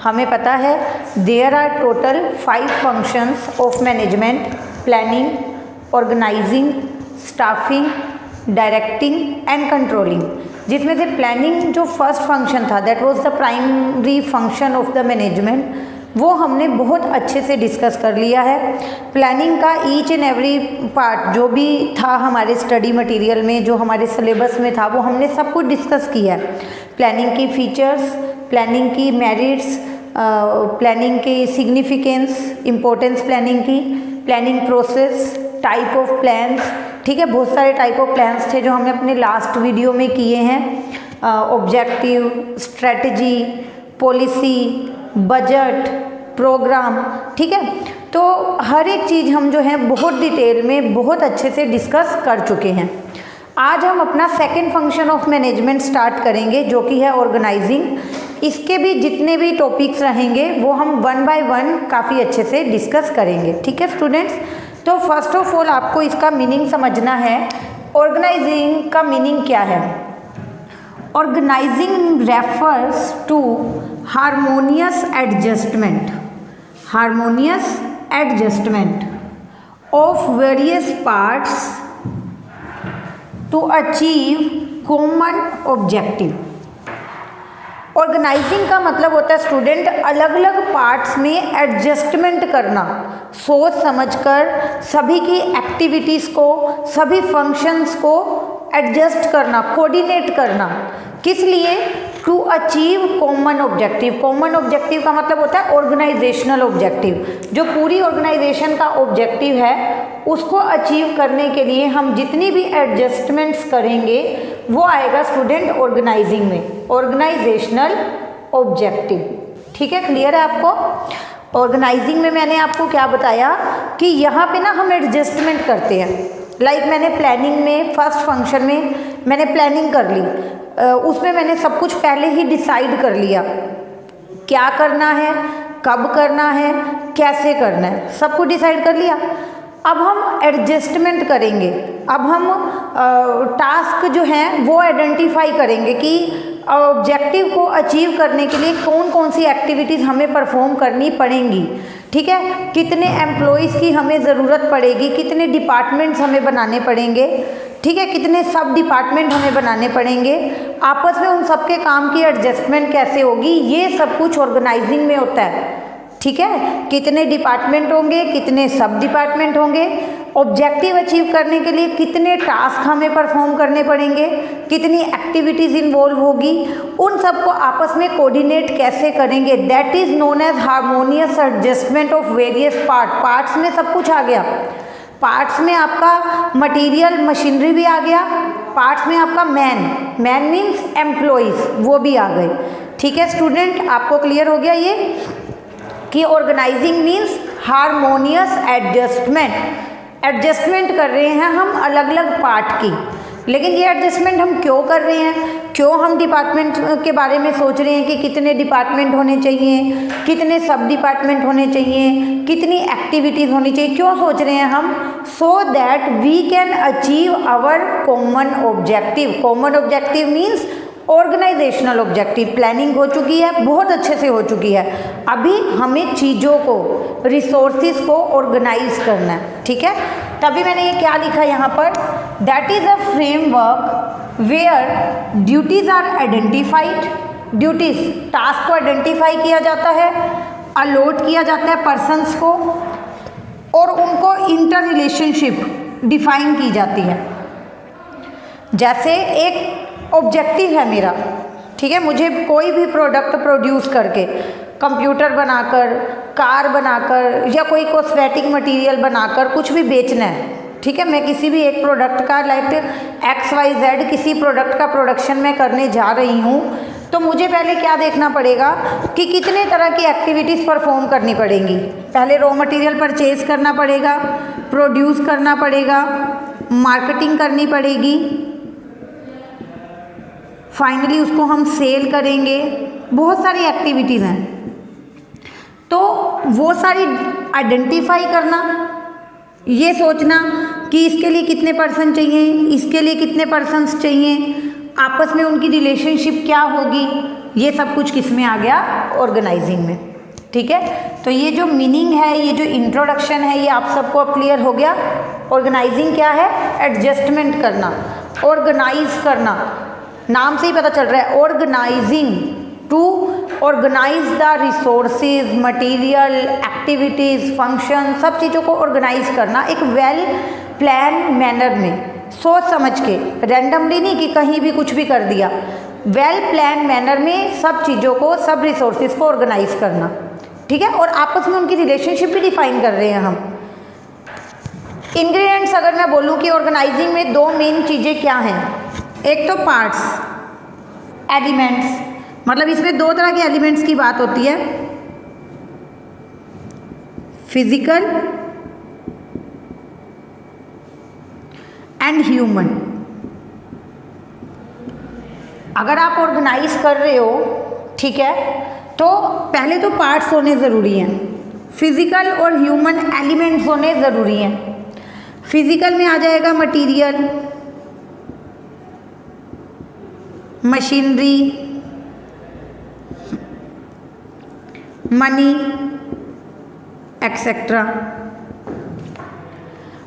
हमें पता है there are total 5 functions of management: planning, organizing, staffing, directing and controlling. जिसमें से प्लानिंग जो फर्स्ट फंक्शन था, that was the primary function of the management, वो हमने बहुत अच्छे से डिस्कस कर लिया है। प्लानिंग का ईच एंड एवरी पार्ट जो भी था हमारे स्टडी मटेरियल में, जो हमारे सिलेबस में था, वो हमने सब कुछ डिस्कस किया है। प्लानिंग की फीचर्स, प्लानिंग की मेरिट्स, प्लानिंग की सिग्निफिकेंस, इम्पोर्टेंस प्लानिंग की, planning process, type of plans, ठीक है। बहुत सारे टाइप ऑफ प्लान्स थे जो हमने अपने लास्ट वीडियो में किए हैं। Objective, strategy, policy, budget, program, ठीक है। तो हर एक चीज़ हम जो है बहुत डिटेल में बहुत अच्छे से डिस्कस कर चुके हैं। आज हम अपना second function of management start करेंगे, जो कि है ऑर्गेनाइजिंग। इसके भी जितने भी टॉपिक्स रहेंगे वो हम 1 बाय 1 काफ़ी अच्छे से डिस्कस करेंगे, ठीक है स्टूडेंट्स। तो फर्स्ट ऑफ ऑल आपको इसका मीनिंग समझना है। ऑर्गेनाइजिंग का मीनिंग क्या है? Organizing refers to harmonious adjustment of various parts to achieve common objective. Organizing का मतलब होता है स्टूडेंट अलग अलग पार्ट्स में एडजस्टमेंट करना, सोच समझकर सभी की एक्टिविटीज़ को, सभी फंक्शंस को एडजस्ट करना, कोऑर्डिनेट करना। किस लिए? To achieve common objective. Common objective का मतलब होता है ऑर्गेनाइजेशनल ऑब्जेक्टिव। जो पूरी ऑर्गेनाइजेशन का ऑब्जेक्टिव है उसको अचीव करने के लिए हम जितनी भी एडजस्टमेंट्स करेंगे वो आएगा स्टूडेंट ऑर्गेनाइजिंग में, ऑर्गेनाइजेशनल ऑब्जेक्टिव, ठीक है। क्लियर है आपको? ऑर्गेनाइजिंग में मैंने आपको क्या बताया कि यहाँ पे ना हम एडजस्टमेंट करते हैं। लाइक मैंने प्लानिंग में फर्स्ट फंक्शन में मैंने प्लानिंग कर ली, उसमें मैंने सब कुछ पहले ही डिसाइड कर लिया, क्या करना है, कब करना है, कैसे करना है, सब कुछ डिसाइड कर लिया। अब हम एडजस्टमेंट करेंगे। अब हम टास्क जो हैं वो आइडेंटिफाई करेंगे कि ऑब्जेक्टिव को अचीव करने के लिए कौन कौन सी एक्टिविटीज़ हमें परफॉर्म करनी पड़ेंगी, ठीक है। कितने एम्प्लॉयज़ की हमें ज़रूरत पड़ेगी, कितने डिपार्टमेंट्स हमें बनाने पड़ेंगे, ठीक है, कितने सब डिपार्टमेंट हमें बनाने पड़ेंगे, आपस में उन सब के काम की एडजस्टमेंट कैसे होगी, ये सब कुछ ऑर्गेनाइजिंग में होता है, ठीक है। कितने डिपार्टमेंट होंगे, कितने सब डिपार्टमेंट होंगे, ऑब्जेक्टिव अचीव करने के लिए कितने टास्क हमें परफॉर्म करने पड़ेंगे, कितनी एक्टिविटीज़ इन्वॉल्व होगी, उन सब को आपस में कोऑर्डिनेट कैसे करेंगे, that is known as harmonious adjustment of various parts में सब कुछ आ गया। पार्ट्स में आपका मटेरियल मशीनरी भी आ गया, पार्ट्स में आपका मैन मीन्स एम्प्लॉयज़ वो भी आ गए, ठीक है स्टूडेंट। आपको क्लियर हो गया ये कि ऑर्गेनाइजिंग मीन्स हार्मोनियस एडजस्टमेंट कर रहे हैं हम अलग अलग पार्ट की। लेकिन ये एडजस्टमेंट हम क्यों कर रहे हैं, क्यों हम डिपार्टमेंट के बारे में सोच रहे हैं कि कितने डिपार्टमेंट होने चाहिए, कितने सब डिपार्टमेंट होने चाहिए, कितनी एक्टिविटीज़ होनी चाहिए, क्यों सोच रहे हैं हम? So that we can achieve our common objective. Common objective means organizational objective. Planning हो चुकी है, बहुत अच्छे से हो चुकी है, अभी हमें चीज़ों को, रिसोर्सिस को ऑर्गेनाइज करना है, ठीक है। तभी मैंने ये क्या लिखा यहाँ पर, that is a framework where duties are identified. Duties, task को आइडेंटिफाई किया जाता है, अलॉट किया जाता है पर्सन्स को, और उनको इंटर रिलेशनशिप डिफाइन की जाती है। जैसे एक ऑब्जेक्टिव है मेरा, ठीक है, मुझे कोई भी प्रोडक्ट प्रोड्यूस करके, कंप्यूटर बनाकर, कार बनाकर या कोई कॉस्मेटिक मटेरियल बनाकर कुछ भी बेचना है, ठीक है। मैं किसी भी एक प्रोडक्ट का लाइक XYZ किसी प्रोडक्ट का प्रोडक्शन मैं करने जा रही हूँ, तो मुझे पहले क्या देखना पड़ेगा कि कितने तरह की एक्टिविटीज़ परफॉर्म करनी पड़ेंगी। पहले रॉ मटेरियल परचेज करना पड़ेगा, प्रोड्यूस करना पड़ेगा, मार्केटिंग करनी पड़ेगी, फाइनली उसको हम सेल करेंगे, बहुत सारी एक्टिविटीज़ हैं। तो वो सारी आइडेंटिफाई करना, ये सोचना कि इसके लिए कितने पर्सन चाहिए, इसके लिए कितने पर्सन्स चाहिए, आपस में उनकी रिलेशनशिप क्या होगी, ये सब कुछ किस में आ गया, ऑर्गेनाइजिंग में। ठीक है, तो ये जो मीनिंग है, ये जो इंट्रोडक्शन है, ये आप सबको अब क्लियर हो गया। ऑर्गेनाइजिंग क्या है, एडजस्टमेंट करना, ऑर्गेनाइज करना, नाम से ही पता चल रहा है। Organizing, to organize the resources, material, activities, function, सब चीज़ों को ऑर्गेनाइज करना एक वेल प्लान मैनर में, सोच समझ के, रैंडमली नहीं कि कहीं भी कुछ भी कर दिया, वेल प्लान मैनर में सब चीज़ों को, सब रिसोर्सेज को ऑर्गेनाइज करना। ठीक है, और आपस में उनकी रिलेशनशिप भी डिफाइन कर रहे हैं हम। इंग्रेडिएंट्स अगर मैं बोलूँ कि ऑर्गेनाइजिंग में दो मेन चीज़ें क्या हैं, एक तो पार्ट्स, एलिमेंट्स, मतलब इसमें दो तरह के एलिमेंट्स की बात होती है, फिजिकल एंड ह्यूमन। अगर आप ऑर्गेनाइज कर रहे हो, ठीक है, तो पहले तो पार्ट्स होने ज़रूरी हैं, फिजिकल और ह्यूमन एलिमेंट्स होने ज़रूरी हैं। फिजिकल में आ जाएगा material, machinery, money, etcetera.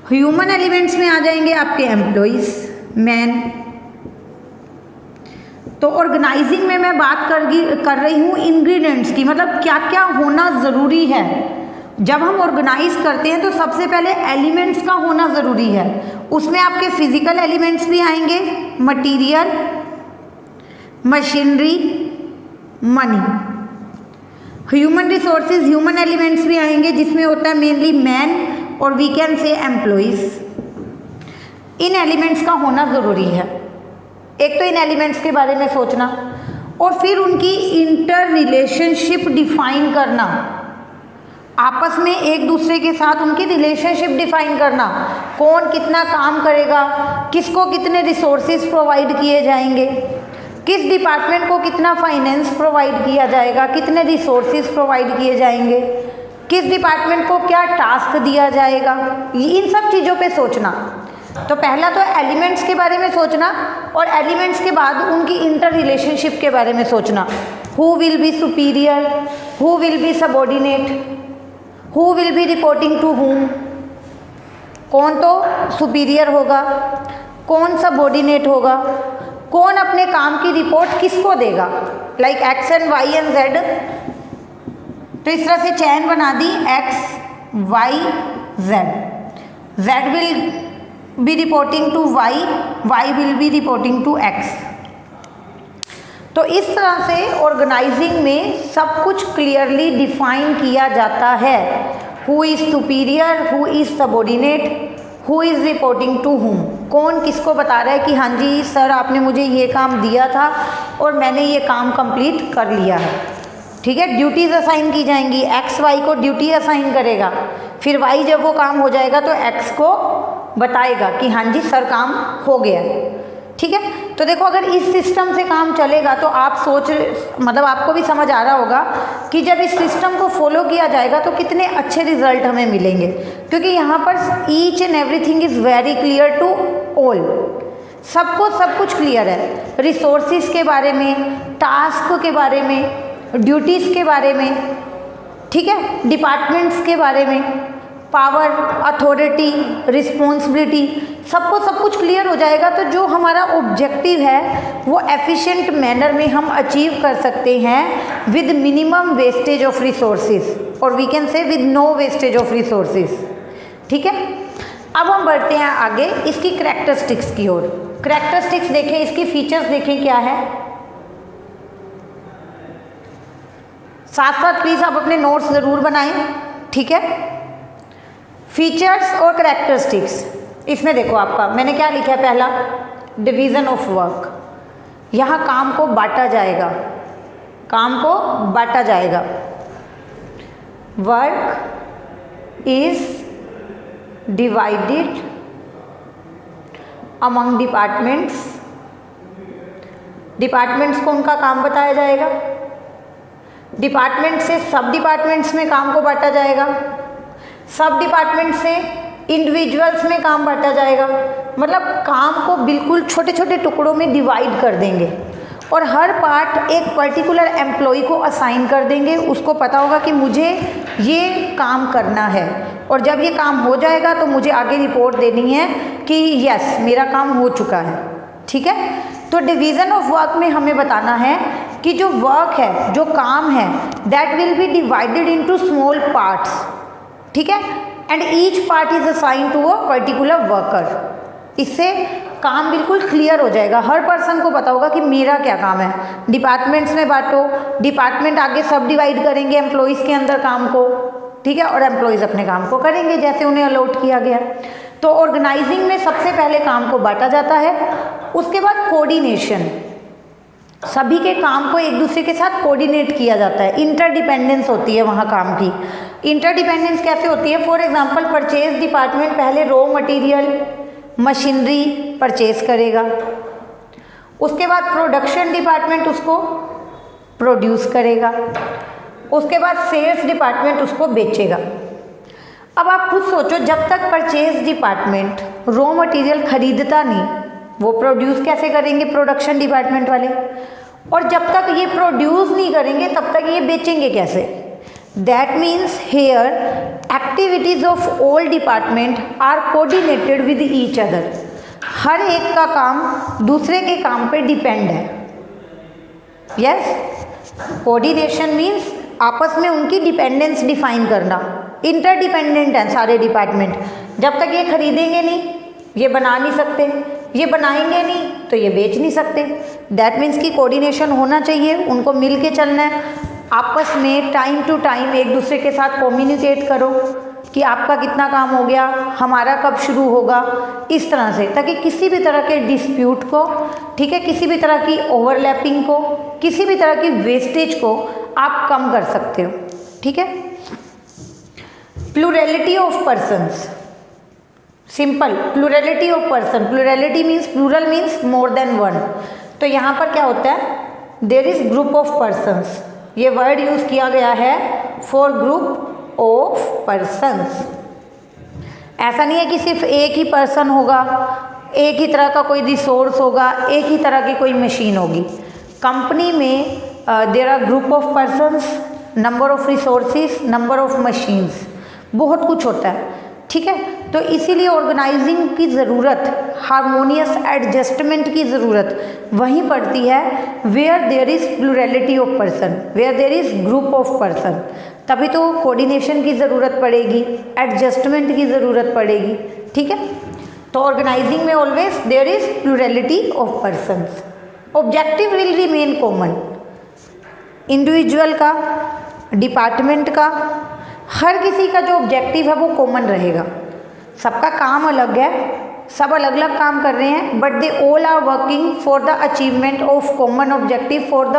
Human elements में आ जाएंगे आपके एम्प्लॉइज, मैन। तो ऑर्गेनाइजिंग में मैं बात कर रही हूँ इंग्रेडिएंट्स की, मतलब क्या क्या होना ज़रूरी है। जब हम ऑर्गेनाइज करते हैं तो सबसे पहले एलिमेंट्स का होना ज़रूरी है। उसमें आपके फिजिकल एलिमेंट्स भी आएंगे, material, machinery, money. Human resources, human elements भी आएंगे, जिसमें होता है मेनली मैन और वी कैन से एम्प्लॉइज। इन एलिमेंट्स का होना ज़रूरी है। एक तो इन एलिमेंट्स के बारे में सोचना, और फिर उनकी इंटर रिलेशनशिप डिफाइन करना, आपस में एक दूसरे के साथ उनकी रिलेशनशिप डिफाइन करना, कौन कितना काम करेगा, किसको कितने रिसोर्सेज प्रोवाइड किए जाएंगे, किस डिपार्टमेंट को कितना फाइनेंस प्रोवाइड किया जाएगा, कितने रिसोर्सेज प्रोवाइड किए जाएंगे, किस डिपार्टमेंट को क्या टास्क दिया जाएगा, इन सब चीज़ों पे सोचना। तो पहला तो एलिमेंट्स के बारे में सोचना, और एलिमेंट्स के बाद उनकी इंटर रिलेशनशिप के बारे में सोचना। Who will be superior, who will be subordinate, who will be reporting to whom, कौन तो सुपीरियर होगा, कौन सबऑर्डिनेट होगा, कौन अपने काम की रिपोर्ट किसको देगा, like X and Y and Z. तो इस तरह से चैन बना दी, X Y Z, Z will be reporting to Y, Y will be reporting to X. तो इस तरह से ऑर्गेनाइजिंग में सब कुछ क्लियरली डिफाइन किया जाता है। Who is superior, who is subordinate, who is reporting to whom, कौन किसको बता रहा है कि हाँ जी सर आपने मुझे ये काम दिया था और मैंने ये काम कंप्लीट कर लिया है। ठीक है, ड्यूटीज़ असाइन की जाएंगी, एक्स वाई को ड्यूटी असाइन करेगा, फिर वाई जब वो काम हो जाएगा तो एक्स को बताएगा कि हाँ जी सर काम हो गया। ठीक है, तो देखो अगर इस सिस्टम से काम चलेगा तो आप मतलब आपको भी समझ आ रहा होगा कि जब इस सिस्टम को फॉलो किया जाएगा तो कितने अच्छे रिजल्ट हमें मिलेंगे, क्योंकि यहाँ पर each and everything is very clear to all, सबको सब कुछ क्लियर है, रिसोर्सिस के बारे में, टास्क के बारे में, ड्यूटीज़ के बारे में, ठीक है, डिपार्टमेंट्स के बारे में, पावर, अथॉरिटी, रिस्पॉन्सिबिलिटी, सबको सब कुछ क्लियर हो जाएगा। तो जो हमारा ऑब्जेक्टिव है वो एफिशिएंट मैनर में हम अचीव कर सकते हैं with minimum wastage of resources, और we can say with no wastage of resources. ठीक है, अब हम बढ़ते हैं आगे इसकी करैक्टरिस्टिक्स की ओर। करैक्टरिस्टिक्स देखें, इसकी फीचर्स देखें क्या है। साथ साथ प्लीज़ आप अपने नोट्स ज़रूर बनाएं। ठीक है, फीचर्स और करैक्टरिस्टिक्स, इसमें देखो आपका मैंने क्या लिखा है, पहला डिवीज़न ऑफ वर्क, यहाँ काम को बांटा जाएगा, काम को बांटा जाएगा। Work is divided among departments, departments को उनका काम बताया जाएगा, डिपार्टमेंट से सब डिपार्टमेंट्स में काम को बांटा जाएगा, सब डिपार्टमेंट से इंडिविजुअल्स में काम बांटा जाएगा, मतलब काम को बिल्कुल छोटे छोटे टुकड़ों में डिवाइड कर देंगे और हर पार्ट एक पर्टिकुलर एम्प्लॉय को असाइन कर देंगे। उसको पता होगा कि मुझे ये काम करना है, और जब ये काम हो जाएगा तो मुझे आगे रिपोर्ट देनी है कि यस मेरा काम हो चुका है। ठीक है, तो डिवीज़न ऑफ वर्क में हमें बताना है कि जो वर्क है, जो काम है, that will be divided into small parts. ठीक है, and each part is assign to a particular worker. इससे काम बिल्कुल क्लियर हो जाएगा, हर पर्सन को पता होगा कि मेरा क्या काम है। डिपार्टमेंट्स में बांटो, डिपार्टमेंट आगे सब डिवाइड करेंगे एम्प्लॉयज़ के अंदर काम को। ठीक है, और एम्प्लॉयज़ अपने काम को करेंगे जैसे उन्हें अलॉट किया गया। तो ऑर्गेनाइजिंग में सबसे पहले काम को बांटा जाता है, उसके बाद कोऑर्डिनेशन, सभी के काम को एक दूसरे के साथ कोऑर्डिनेट किया जाता है। इंटरडिपेंडेंस होती है वहाँ काम की। इंटरडिपेंडेंस कैसे होती है? फॉर एग्जांपल परचेज डिपार्टमेंट पहले रॉ मटेरियल मशीनरी परचेज करेगा, उसके बाद प्रोडक्शन डिपार्टमेंट उसको प्रोड्यूस करेगा, उसके बाद सेल्स डिपार्टमेंट उसको बेचेगा। अब आप खुद सोचो, जब तक परचेज डिपार्टमेंट रॉ मटेरियल खरीदता नहीं, वो प्रोड्यूस कैसे करेंगे प्रोडक्शन डिपार्टमेंट वाले, और जब तक ये प्रोड्यूस नहीं करेंगे तब तक ये बेचेंगे कैसे? That means here activities of all department are coordinated with each other. हर एक का काम दूसरे के काम पे डिपेंड है। यस, कोऑर्डिनेशन मीन्स आपस में उनकी डिपेंडेंस डिफाइन करना। इंटरडिपेंडेंट हैं सारे डिपार्टमेंट। जब तक ये खरीदेंगे नहीं, ये बना नहीं सकते, ये बनाएंगे नहीं तो ये बेच नहीं सकते। दैट मीन्स कि कोऑर्डिनेशन होना चाहिए, उनको मिल के चलना है। आपस में टाइम टू टाइम एक दूसरे के साथ कम्युनिकेट करो कि आपका कितना काम हो गया, हमारा कब शुरू होगा, इस तरह से, ताकि किसी भी तरह के डिस्प्यूट को, ठीक है, किसी भी तरह की ओवरलैपिंग को, किसी भी तरह की वेस्टेज को आप कम कर सकते हो। ठीक है, plurality of persons, simple, plurality of person, plurality means plural means more than one. तो यहाँ पर क्या होता है? There is group of persons, ये वर्ड यूज किया गया है फॉर ग्रुप ऑफ पर्सन्स। ऐसा नहीं है कि सिर्फ एक ही पर्सन होगा, एक ही तरह का कोई रिसोर्स होगा, एक ही तरह की कोई मशीन होगी। कंपनी में there are group of persons, number of resources, number of machines, बहुत कुछ होता है। ठीक है, तो इसीलिए ऑर्गेनाइजिंग की ज़रूरत, हारमोनियस एडजस्टमेंट की ज़रूरत वहीं पड़ती है where there is plurality of person, where there is group of person. तभी तो कोऑर्डिनेशन की ज़रूरत पड़ेगी, एडजस्टमेंट की ज़रूरत पड़ेगी। ठीक है, तो ऑर्गेनाइजिंग में always there is plurality of persons. Objective will remain common, individual का, डिपार्टमेंट का, हर किसी का जो ऑब्जेक्टिव है वो कॉमन रहेगा। सबका काम अलग है, सब अलग अलग काम कर रहे हैं, but they all are working for the achievement of common objective, for the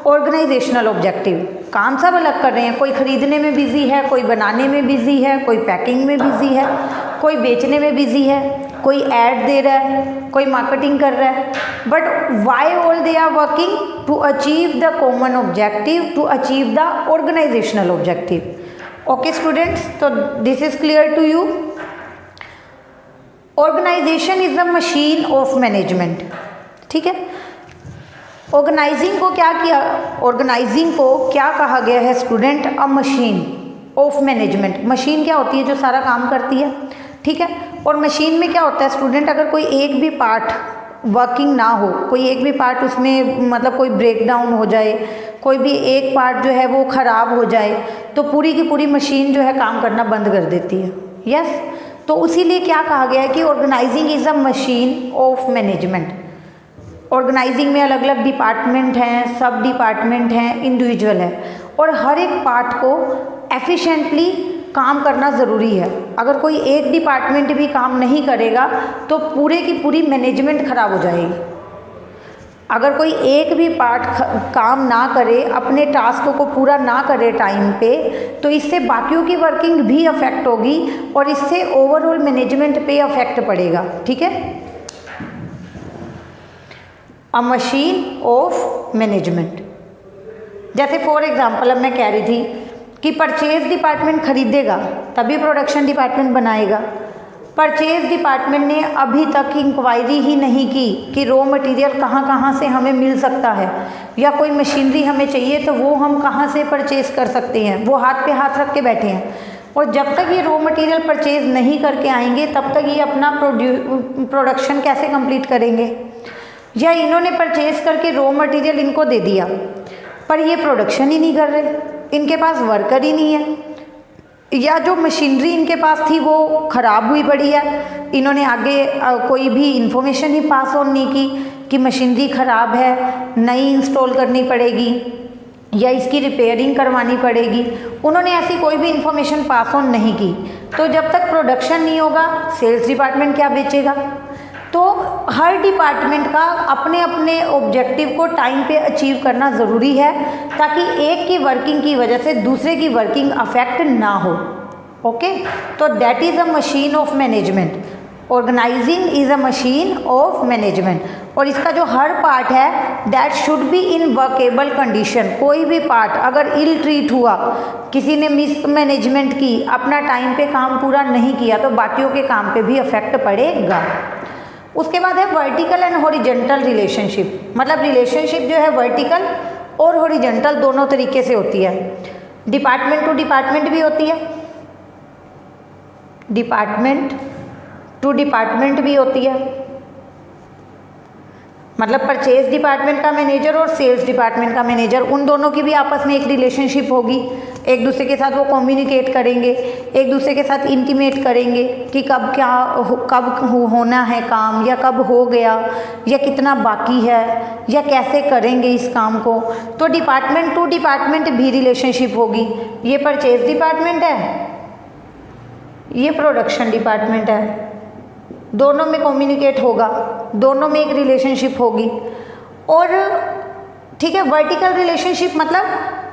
organisational objective. काम सब अलग कर रहे हैं, कोई खरीदने में बिजी है, कोई बनाने में बिजी है, कोई पैकिंग में बिजी है, कोई बेचने में बिजी है, कोई ऐड दे रहा है, कोई मार्केटिंग कर रहा है, but why all they are working? To achieve the common objective, to achieve the organisational objective. Okay students, तो this is clear to you. Organisation is the machine of management. ठीक है, organising को क्या किया, organising को क्या कहा गया है student? A machine of management. Machine क्या होती है? जो सारा काम करती है। ठीक है, और मशीन में क्या होता है स्टूडेंट? अगर कोई एक भी पार्ट वर्किंग ना हो, कोई एक भी पार्ट उसमें मतलब कोई ब्रेक डाउन हो जाए, कोई भी एक पार्ट जो है वो ख़राब हो जाए, तो पूरी की पूरी मशीन जो है काम करना बंद कर देती है। यस, तो इसीलिए क्या कहा गया है कि organizing is a machine of management. Organizing में अलग अलग डिपार्टमेंट हैं, सब डिपार्टमेंट हैं, इंडिविजुअल है, और हर एक पार्ट को एफिशिएंटली काम करना ज़रूरी है। अगर कोई एक डिपार्टमेंट भी काम नहीं करेगा तो पूरे की पूरी मैनेजमेंट ख़राब हो जाएगी। अगर कोई एक भी पार्ट काम ना करे, अपने टास्क को पूरा ना करे टाइम पे, तो इससे बाकियों की वर्किंग भी अफेक्ट होगी और इससे ओवरऑल मैनेजमेंट पे अफेक्ट पड़ेगा। ठीक है, अ मशीन ऑफ मैनेजमेंट। जैसे फॉर एग्जांपल अब मैं कह रही थी कि परचेज डिपार्टमेंट खरीदेगा तभी प्रोडक्शन डिपार्टमेंट बनाएगा, परचेज डिपार्टमेंट ने अभी तक इंक्वायरी ही नहीं की कि रॉ मटेरियल कहाँ कहाँ से हमें मिल सकता है, या कोई मशीनरी हमें चाहिए तो वो हम कहाँ से परचेज़ कर सकते हैं। वो हाथ पे हाथ रख के बैठे हैं, और जब तक ये रॉ मटेरियल परचेज़ नहीं करके आएंगे तब तक ये अपना प्रोडक्शन कैसे कंप्लीट करेंगे। या इन्होंने परचेज़ करके रॉ मटेरियल इनको दे दिया पर ये प्रोडक्शन ही नहीं कर रहे, इनके पास वर्कर ही नहीं है, या जो मशीनरी इनके पास थी वो ख़राब हुई पड़ी है, इन्होंने आगे कोई भी इंफॉर्मेशन ही पास ऑन नहीं की कि मशीनरी ख़राब है, नई इंस्टॉल करनी पड़ेगी या इसकी रिपेयरिंग करवानी पड़ेगी। उन्होंने ऐसी कोई भी इंफॉर्मेशन पास ऑन नहीं की। तो जब तक प्रोडक्शन नहीं होगा सेल्स डिपार्टमेंट क्या बेचेगा। तो हर डिपार्टमेंट का अपने अपने ऑब्जेक्टिव को टाइम पे अचीव करना ज़रूरी है, ताकि एक की वर्किंग की वजह से दूसरे की वर्किंग अफेक्ट ना हो। ओके, तो that is a machine of management. Organizing is a machine of management. और इसका जो हर पार्ट है that should be in workable condition. कोई भी पार्ट अगर इल ट्रीट हुआ, किसी ने मिस मैनेजमेंट की, अपना टाइम पे काम पूरा नहीं किया, तो बाकियों के काम पे भी अफेक्ट पड़ेगा। उसके बाद है वर्टिकल एंड हॉरिजॉन्टल रिलेशनशिप। मतलब रिलेशनशिप जो है वर्टिकल और हॉरिजॉन्टल दोनों तरीके से होती है। डिपार्टमेंट टू डिपार्टमेंट भी होती है, डिपार्टमेंट टू डिपार्टमेंट भी होती है। मतलब परचेज डिपार्टमेंट का मैनेजर और सेल्स डिपार्टमेंट का मैनेजर, उन दोनों की भी आपस में एक रिलेशनशिप होगी। एक दूसरे के साथ वो कम्युनिकेट करेंगे, एक दूसरे के साथ इंटीमेट करेंगे कि कब होना है काम, या कब हो गया, या कितना बाकी है, या कैसे करेंगे इस काम को। तो डिपार्टमेंट टू डिपार्टमेंट भी रिलेशनशिप होगी। ये परचेज डिपार्टमेंट है, ये प्रोडक्शन डिपार्टमेंट है, दोनों में कम्युनिकेट होगा, दोनों में एक रिलेशनशिप होगी। और ठीक है, वर्टिकल रिलेशनशिप मतलब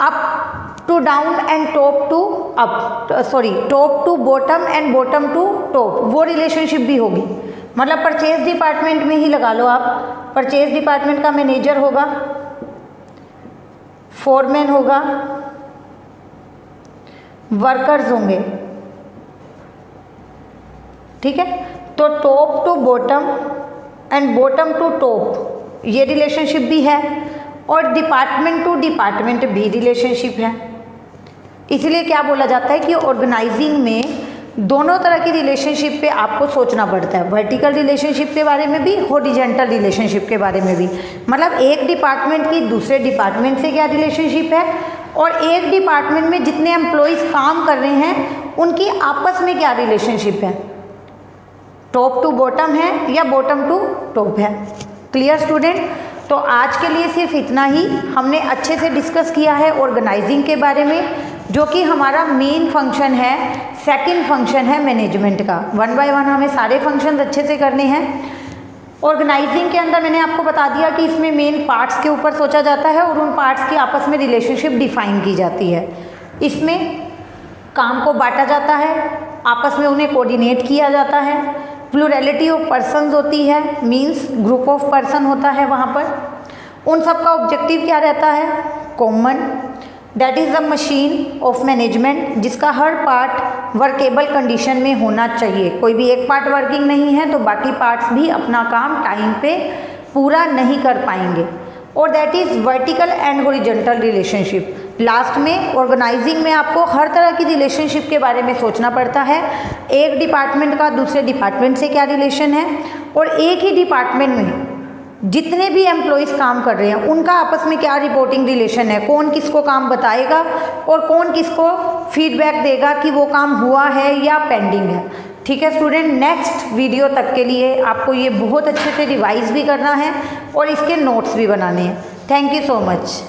up to down and top to up, sorry top to bottom and bottom to top, वो रिलेशनशिप भी होगी। मतलब परचेज डिपार्टमेंट में ही लगा लो आप, परचेज डिपार्टमेंट का मैनेजर होगा, फोरमैन होगा, वर्कर्स होंगे। ठीक है, तो top to bottom and bottom to top ये रिलेशनशिप भी है, और डिपार्टमेंट टू डिपार्टमेंट भी रिलेशनशिप है। इसलिए क्या बोला जाता है कि ऑर्गेनाइजिंग में दोनों तरह की रिलेशनशिप पे आपको सोचना पड़ता है, वर्टिकल रिलेशनशिप के बारे में भी, हॉरिजॉन्टल रिलेशनशिप के बारे में भी। मतलब एक डिपार्टमेंट की दूसरे डिपार्टमेंट से क्या रिलेशनशिप है, और एक डिपार्टमेंट में जितने एम्प्लॉयज़ काम कर रहे हैं उनकी आपस में क्या रिलेशनशिप है, टॉप टू बॉटम है या बॉटम टू टॉप है। Clear student? तो आज के लिए सिर्फ इतना ही। हमने अच्छे से डिस्कस किया है ऑर्गेनाइजिंग के बारे में, जो कि हमारा मेन फंक्शन है, सेकंड फंक्शन है मैनेजमेंट का। वन बाय वन हमें सारे फंक्शंस अच्छे से करने हैं। ऑर्गेनाइजिंग के अंदर मैंने आपको बता दिया कि इसमें मेन पार्ट्स के ऊपर सोचा जाता है और उन पार्ट्स की आपस में रिलेशनशिप डिफाइन की जाती है। इसमें काम को बांटा जाता है, आपस में उन्हें कोऑर्डिनेट किया जाता है, प्लूरैलिटी ऑफ पर्सन्स होती है, मीन्स ग्रुप ऑफ पर्सन होता है वहाँ पर। उन सब का ऑब्जेक्टिव क्या रहता है, common, that is the machine of management, जिसका हर पार्ट वर्केबल कंडीशन में होना चाहिए। कोई भी एक पार्ट वर्किंग नहीं है तो बाकी पार्ट्स भी अपना काम टाइम पे पूरा नहीं कर पाएंगे। और that is vertical and horizontal relationship. Last में ऑर्गेनाइजिंग में आपको हर तरह की रिलेशनशिप के बारे में सोचना पड़ता है। एक डिपार्टमेंट का दूसरे डिपार्टमेंट से क्या रिलेशन है, और एक ही डिपार्टमेंट में जितने भी एम्प्लॉयज़ काम कर रहे हैं उनका आपस में क्या रिपोर्टिंग रिलेशन है, कौन किसको काम बताएगा और कौन किसको फीडबैक देगा कि वो काम हुआ है या पेंडिंग है। ठीक है स्टूडेंट, नेक्स्ट वीडियो तक के लिए आपको ये बहुत अच्छे से रिवाइज भी करना है और इसके नोट्स भी बनाने हैं। Thank you so much.